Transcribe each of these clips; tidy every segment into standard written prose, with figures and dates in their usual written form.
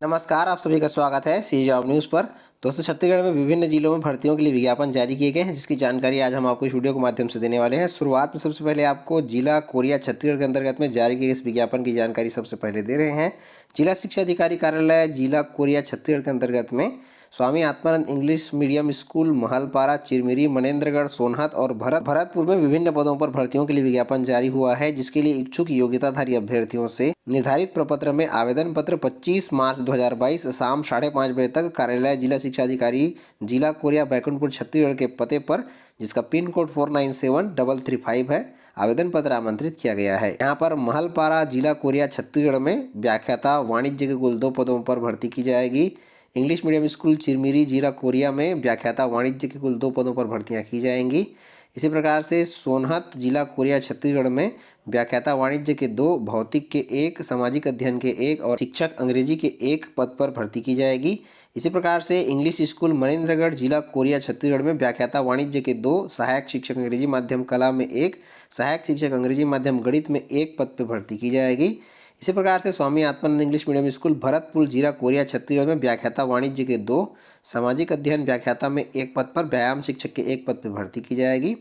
नमस्कार, आप सभी का स्वागत है सी जॉब न्यूज़ पर। दोस्तों, छत्तीसगढ़ में विभिन्न जिलों में भर्तियों के लिए विज्ञापन जारी किए गए हैं, जिसकी जानकारी आज हम आपको इस वीडियो के माध्यम से देने वाले हैं। शुरुआत में सबसे पहले आपको जिला कोरिया छत्तीसगढ़ के अंतर्गत में जारी किए गए इस विज्ञापन की जानकारी सबसे पहले दे रहे हैं। जिला शिक्षा अधिकारी कार्यालय जिला कोरिया छत्तीसगढ़ के अंतर्गत में Swami Atmanand English medium school Mahalpara, Chirmiri, Manendragarh, Sonhat और भरतपुर में विभिन्न पदों पर भर्तियों के लिए विज्ञापन जारी हुआ है, जिसके लिए इच्छुक योग्यताधारी अभ्यर्थियों से निर्धारित प्रपत्र में आवेदन पत्र 25 मार्च 2022 शाम 5:30 बजे तक कार्यालय जिला शिक्षा अधिकारी जिला कोरिया बैकुंठपुर छत्तीसगढ़ के पते पर, जिसका पिन कोड 497335 है, आवेदन पत्र आमंत्रित किया गया है। यहाँ पर महलपारा जिला कोरिया छत्तीसगढ़ में व्याख्याता वाणिज्य के कुल 2 पदों पर भर्ती की जाएगी। इंग्लिश मीडियम स्कूल चिरमिरी जिला कोरिया में व्याख्याता वाणिज्य के कुल 2 पदों पर भर्तियां की जाएंगी। इसी प्रकार से सोनहत जिला कोरिया छत्तीसगढ़ में व्याख्याता वाणिज्य के 2, भौतिक के 1, सामाजिक अध्ययन के 1 और शिक्षक अंग्रेजी के 1 पद पर भर्ती की जाएगी। इसी प्रकार से इंग्लिश स्कूल मनेन्द्रगढ़ जिला कोरिया छत्तीसगढ़ में व्याख्याता वाणिज्य के 2, सहायक शिक्षक अंग्रेजी माध्यम कला में 1, सहायक शिक्षक अंग्रेजी माध्यम गणित में 1 पद पर भर्ती की जाएगी। इसी प्रकार से Swami Atmanand English medium school Bharatpur जिला कोरिया छत्तीसगढ़ में व्याख्याता वाणिज्य के 2, सामाजिक अध्ययन व्याख्याता में 1 पद पर, व्यायाम शिक्षक के 1 पद पर भर्ती की जाएगी।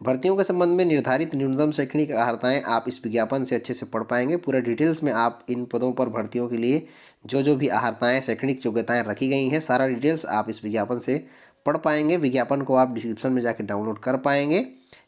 भर्तियों के संबंध में निर्धारित न्यूनतम शैक्षणिक अर्हताएं आप इस विज्ञापन से अच्छे से पढ़ पाएंगे। पूरा डिटेल्स में आप इन पदों पर भर्तियों के लिए जो भी अर्हताएं, शैक्षणिक योग्यताएं रखी गई हैं, सारा डिटेल्स आप इस विज्ञापन से पढ़ पाएंगे। विज्ञापन को आप डिस्क्रिप्शन में जाकर डाउनलोड कर पाएंगे।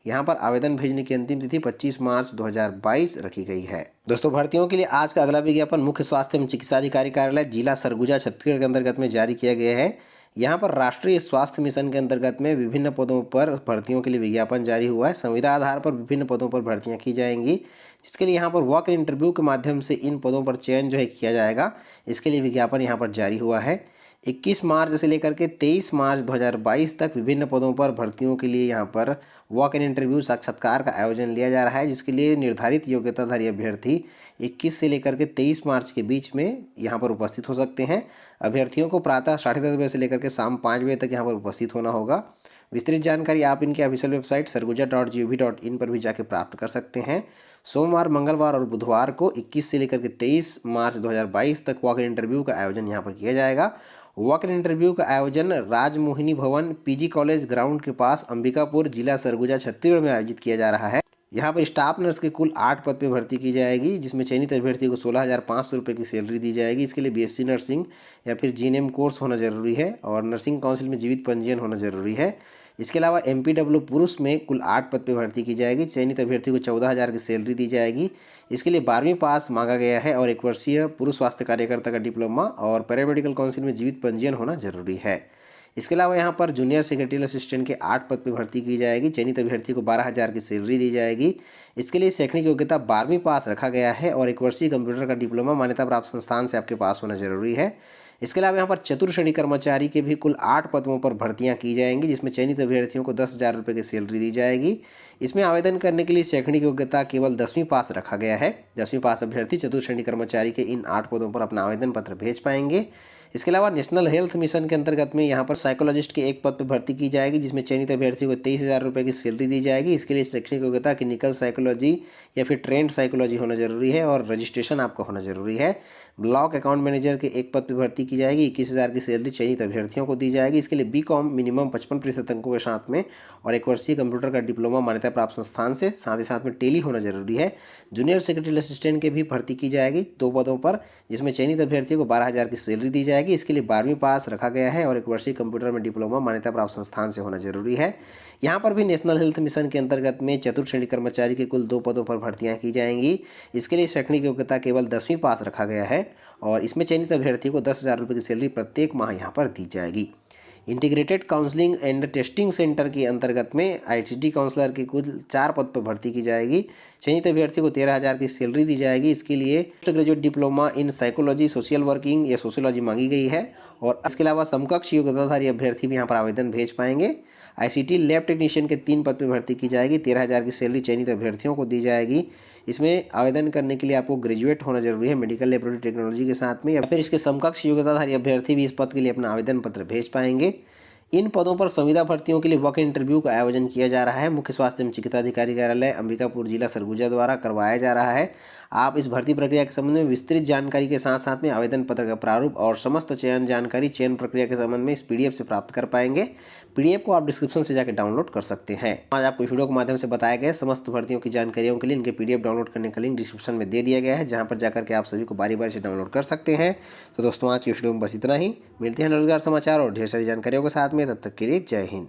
यहाँ पर आवेदन भेजने की अंतिम तिथि 25 मार्च 2022 रखी गई है। दोस्तों, भर्तियों के लिए आज का अगला विज्ञापन मुख्य स्वास्थ्य एवं चिकित्सा अधिकारी कार्यालय जिला सरगुजा छत्तीसगढ़ के अंतर्गत में जारी किया गया है। यहाँ पर राष्ट्रीय स्वास्थ्य मिशन के अंतर्गत में विभिन्न पदों पर भर्तियों के लिए विज्ञापन जारी हुआ है। संविदा आधार पर विभिन्न पदों पर भर्तियाँ की जाएंगी, जिसके लिए यहाँ पर वॉक इन इंटरव्यू के माध्यम से इन पदों पर चयन किया जाएगा। इसके लिए विज्ञापन यहाँ पर जारी हुआ है। 21 मार्च से लेकर के 23 मार्च 2022 तक विभिन्न पदों पर भर्तियों के लिए यहाँ पर वॉक इन इंटरव्यू साक्षात्कार का आयोजन लिया जा रहा है, जिसके लिए निर्धारित योग्यताधारी अभ्यर्थी 21 से लेकर के 23 मार्च के बीच में यहाँ पर उपस्थित हो सकते हैं। अभ्यर्थियों को प्रातः 10:30 बजे से लेकर के शाम 5 बजे तक यहाँ पर उपस्थित होना होगा। विस्तृत जानकारी आप इनके ऑफिशियल वेबसाइट sarguja.gov.in पर भी जाके प्राप्त कर सकते हैं। सोमवार, मंगलवार और बुधवार को 21 से लेकर के 23 मार्च 2022 तक वॉक इन इंटरव्यू का आयोजन यहाँ पर किया जाएगा। वॉक इन इंटरव्यू का आयोजन राजमोहिनी भवन, पीजी कॉलेज ग्राउंड के पास, अंबिकापुर, जिला सरगुजा छत्तीसगढ़ में आयोजित किया जा रहा है। यहाँ पर स्टाफ नर्स के कुल 8 पद पर भर्ती की जाएगी, जिसमें चयनित अभ्यर्थी को 16,500 रुपये की सैलरी दी जाएगी। इसके लिए बीएससी नर्सिंग या फिर जीएनएम कोर्स होना जरूरी है और नर्सिंग काउंसिल में जीवित पंजीयन होना जरूरी है। इसके अलावा एमपीडब्ल्यू पुरुष में कुल 8 पद पर भर्ती की जाएगी। चयनित अभ्यर्थी को 14,000 की सैलरी दी जाएगी। इसके लिए 12वीं पास मांगा गया है और 1 वर्षीय पुरुष स्वास्थ्य कार्यकर्ता का डिप्लोमा और पैरामेडिकल काउंसिल में जीवित पंजीयन होना जरूरी है। इसके अलावा यहाँ पर जूनियर सेक्रेटरियल असिस्टेंट के 8 पद पर भर्ती की जाएगी। चयनित अभ्यर्थी को 12,000 की सैलरी दी जाएगी। इसके लिए शैक्षणिक योग्यता 12वीं पास रखा गया है और 1 वर्षीय कंप्यूटर का डिप्लोमा मान्यता प्राप्त संस्थान से आपके पास होना जरूरी है। इसके अलावा यहाँ पर चतुर्थ श्रेणी कर्मचारी के भी कुल 8 पदों पर भर्तियां की जाएंगी, जिसमें चयनित अभ्यर्थियों को 10,000 रुपये की सैलरी दी जाएगी। इसमें आवेदन करने के लिए शैक्षणिक योग्यता केवल 10वीं पास रखा गया है। 10वीं पास अभ्यर्थी चतुर्थ श्रेणी कर्मचारी के इन 8 पदों पर अपना आवेदन पत्र भेज पाएंगे। इसके अलावा नेशनल हेल्थ मिशन के अंतर्गत में यहाँ पर साइकोलॉजिस्ट के 1 पद पर भर्ती की जाएगी, जिसमें चयनित अभ्यर्थी को 23,000 रुपये की सैलरी दी जाएगी। इसके लिए शैक्षणिक योग्यता क्लिनिकल साइकोलॉजी या फिर ट्रेंड साइकोलॉजी होना जरूरी है और रजिस्ट्रेशन आपका होना जरूरी है। ब्लॉक अकाउंट मैनेजर के 1 पद पर भर्ती की जाएगी। 21,000 की सैलरी चयनित अभ्यर्थियों को दी जाएगी। इसके लिए बीकॉम मिनिमम 55% अंकों के साथ में और 1 वर्षीय कंप्यूटर का डिप्लोमा मान्यता प्राप्त संस्थान से, साथ ही साथ में टेली होना जरूरी है। जूनियर सेक्रेटरी असिस्टेंट के भी भर्ती की जाएगी 2 पदों पर, जिसमें चयनित अभ्यर्थियों को 12,000 की सैलरी दी जाएगी। इसके लिए 12वीं पास रखा गया है और 1 वर्षीय कंप्यूटर में डिप्लोमा मान्यता प्राप्त संस्थान से होना जरूरी है। यहाँ पर भी नेशनल हेल्थ मिशन के अंतर्गत में चतुर्थ श्रेणी कर्मचारी के कुल 2 पदों पर भर्तियाँ की जाएंगी। इसके लिए शैक्षणिक योग्यता केवल 10वीं पास रखा गया है और इसमें चयनित अभ्यर्थी को 10,000 रुपये की सैलरी प्रत्येक माह यहाँ पर दी जाएगी। Integrated counselling and testing centre के अंतर्गत में आईसीटी काउंसलर की कुल 4 पद पर भर्ती की जाएगी। चयनित अभ्यर्थी को 13,000 की सैलरी दी जाएगी। इसके लिए post graduate diploma in psychology, social working या सोशियोलॉजी मांगी गई है और इसके अलावा समकक्ष योग्यताधारी अभ्यर्थी भी यहाँ पर आवेदन भेज पाएंगे। आईसीटी लैब टेक्नीशियन के 3 पद पर भर्ती की जाएगी। 13,000 की सैलरी चयनित अभ्यर्थियों को दी जाएगी। इसमें आवेदन करने के लिए आपको ग्रेजुएट होना जरूरी है मेडिकल लैबोरेटरी टेक्नोलॉजी के साथ में, या फिर इसके समकक्ष योग्यताधारी अभ्यर्थी भी इस पद के लिए अपना आवेदन पत्र भेज पाएंगे। इन पदों पर संविदा भर्तियों के लिए वॉक इन इंटरव्यू का आयोजन किया जा रहा है। मुख्य स्वास्थ्य एवं चिकित्साधिकारी कार्यालय अंबिकापुर जिला सरगुजा द्वारा करवाया जा रहा है। आप इस भर्ती प्रक्रिया के संबंध में विस्तृत जानकारी के साथ साथ में आवेदन पत्र का प्रारूप और समस्त चयन जानकारी चयन प्रक्रिया के संबंध में इस PDF से प्राप्त कर पाएंगे। PDF को आप डिस्क्रिप्शन से जाकर डाउनलोड कर सकते हैं। आज आपको इस वीडियो के माध्यम से बताया गया समस्त भर्तियों की जानकारियों के लिए इनके PDF डाउनलोड करने का लिंक डिस्क्रिप्शन में दे दिया गया है, जहां पर जाकर के आप सभी को बारी बारी से डाउनलोड कर सकते हैं। तो दोस्तों आज की वीडियो में बस इतना ही। मिलते हैं रोजगार समाचार और ढेर सारी जानकारियों के साथ में, तब तक के लिए जय हिंद।